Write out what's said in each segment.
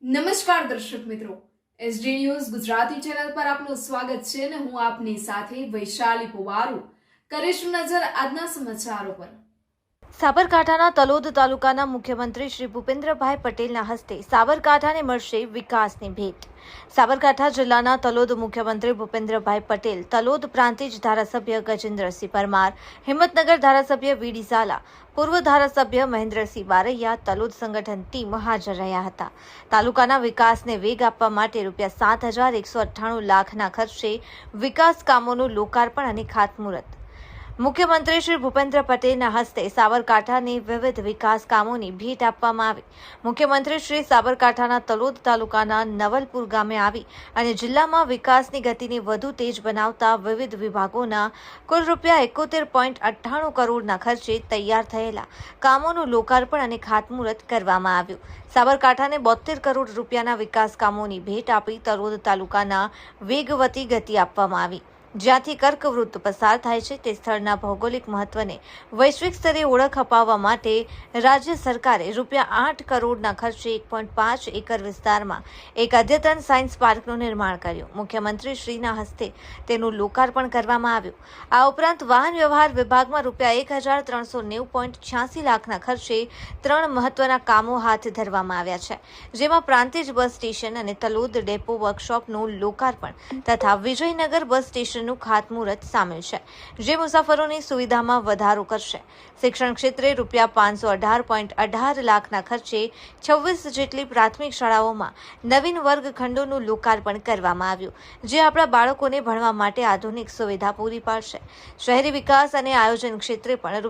નમસ્કાર દર્શક મિત્રો, એસડી ન્યૂઝ ગુજરાતી ચેનલ પર આપનું સ્વાગત છે અને હું આપની સાથે વૈશાલી પુવારુ કરીશું નજર આજના સમાચારો પર। સાબરકાંઠાના તલોદ તાલુકાના મુખ્યમંત્રી શ્રી ભૂપેન્દ્રભાઈ પટેલના હસ્તે સાબરકાંઠાને મળશે વિકાસની ભેટ। સાબરકાંઠા જિલ્લાના તલોદ મુખ્યમંત્રી ભૂપેન્દ્રભાઈ પટેલ, તલોદ પ્રાંતિજ ધારાસભ્ય ગજેન્દ્રસિંહ પરમાર, હિંમતનગર ધારાસભ્ય વીડી ઝાલા, પૂર્વ ધારાસભ્ય મહેન્દ્રસિંહ બારૈયા, તલોદ સંગઠન ટીમ હાજર રહ્યા હતા। તાલુકાના વિકાસને વેગ આપવા માટે ₹7,198 લાખના ખર્ચે વિકાસ કામોનું લોકાર્પણ અને ખાતમુહૂર્ત। મુખ્યમંત્રી શ્રી ભૂપેન્દ્ર પટેલના હસ્તે સાબરકાંઠાની વિવિધ વિકાસ કામોની ભેટ આપવામાં આવી। મુખ્યમંત્રી શ્રી સાબરકાંઠાના તલોદ તાલુકાના નવલપુર ગામે આવી અને જિલ્લામાં વિકાસની ગતિને વધુ તેજ બનાવતા વિવિધ વિભાગોના કુલ ₹71.98 કરોડના ખર્ચે તૈયાર થયેલા કામોનું લોકાર્પણ અને ખાતમુહૂર્ત કરવામાં આવ્યું। સાબરકાંઠાને ₹72 કરોડના વિકાસ કામોની ભેટ આપી તલોદ તાલુકાના વેગવતી ગતિ આપવામાં આવી। જ્યાંથી કર્કવૃત્ત પસાર થાય છે તે સ્થળના ભૌગોલિક મહત્વને વૈશ્વિક સ્તરે ઓળખ અપાવવા માટે રાજ્ય સરકારે ₹8 કરોડના ખર્ચે 1.5 એકર વિસ્તારમાં એક અદ્યતન સાયન્સ પાર્કનું નિર્માણ કર્યું। મુખ્યમંત્રી શ્રીના હસ્તે તેનું લોકાર્પણ કરવામાં આવ્યું। આ ઉપરાંત વાહન વ્યવહાર વિભાગમાં ₹1,390.86 લાખના ખર્ચે 3 મહત્વના કામો હાથ ધરવામાં આવ્યા છે, જેમાં પ્રાંતિજ બસ સ્ટેશન અને તલોદ ડેપો વર્કશોપનું લોકાર્પણ તથા વિજયનગર બસ સ્ટેશન નું ખાતમુહૂર્ત સામેલ છે, જે મુસાફરોની સુવિધામાં વધારો કરશે। શિક્ષણ ક્ષેત્રે ₹518.18 લાખના ખર્ચે 26 જેટલી પ્રાથમિક શાળાઓમાં નવીન વર્ગખંડોનું લોકાર્પણ કરવામાં આવ્યું, જે આપણા બાળકોને ભણવા માટે આધુનિક સુવિધા પૂરી પાડશે। શહેરી વિકાસ અને આયોજન ક્ષેત્રે પણ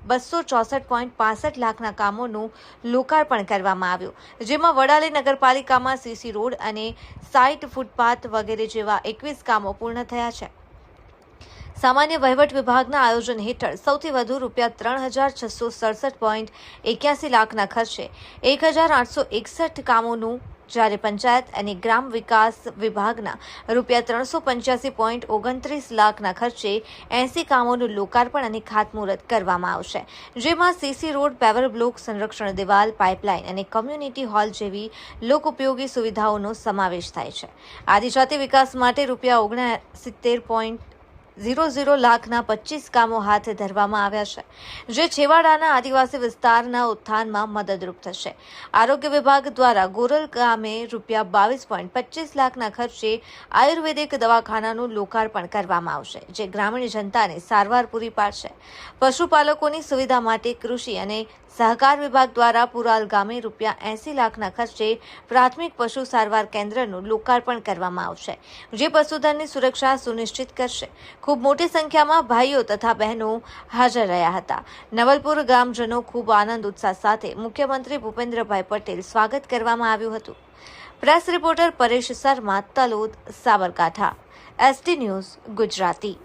₹264.65 લાખના કામોનું લોકાર્પણ કરવામાં આવ્યું, જેમાં વડાલી નગરપાલિકામાં સીસી રોડ અને સાઇટ ફૂટપાથ વગેરે જેવા 21 કામો પૂર્ણ થયા છે। સામાન્ય વહીવટ વિભાગના આયોજન હેઠળ સૌથી વધુ ₹3,667.81 લાખના ખર્ચે 1,861 કામોનું, જ્યારે પંચાયત અને ગ્રામ વિકાસ વિભાગના ₹385.29 લાખના ખર્ચે 80 કામોનું લોકાર્પણ અને ખાતમુહૂર્ત કરવામાં આવશે, જેમાં સીસી રોડ, પેવર બ્લોક, સંરક્ષણ દિવાલ, પાઇપલાઇન અને કોમ્યુનિટી હોલ જેવી લોકોપયોગી સુવિધાઓનો સમાવેશ થાય છે। આદિજાતિ વિકાસ માટે ₹69.00 લાખના 25 કામો હાથ ધરવામાં આવ્યા છે, જે છેવાડાના આદિવાસી વિસ્તારના ઉત્થાનમાં મદદરૂપ થશે। આરોગ્ય વિભાગ દ્વારા ગોરલ ગામે ₹22.25 લાખના ખર્ચે આયુર્વેદિક દવાખાનાનું લોકાર્પણ કરવામાં આવશે, જે ગ્રામીણ જનતાને સારવાર પૂરી પાડશે। પશુપાલકોની સુવિધા માટે કૃષિ અને સહકાર વિભાગ દ્વારા પુરાલ ગામે ₹80 લાખના ખર્ચે પ્રાથમિક પશુ સારવાર કેન્દ્રનું લોકાર્પણ કરવામાં આવશે, જે પશુધનની સુરક્ષા સુનિશ્ચિત કરશે। ખૂબ મોટી સંખ્યામાં ભાઈઓ તથા બહેનો હાજર રહ્યા હતા। નવલપુર ગામજનો ખૂબ આનંદ ઉત્સાહ સાથે મુખ્યમંત્રી ભૂપેન્દ્રભાઈ પટેલ સ્વાગત કરવામાં આવ્યું હતું। Press reporter Paresh Sharma, Talod, Sabarkantha, SD news Gujarati.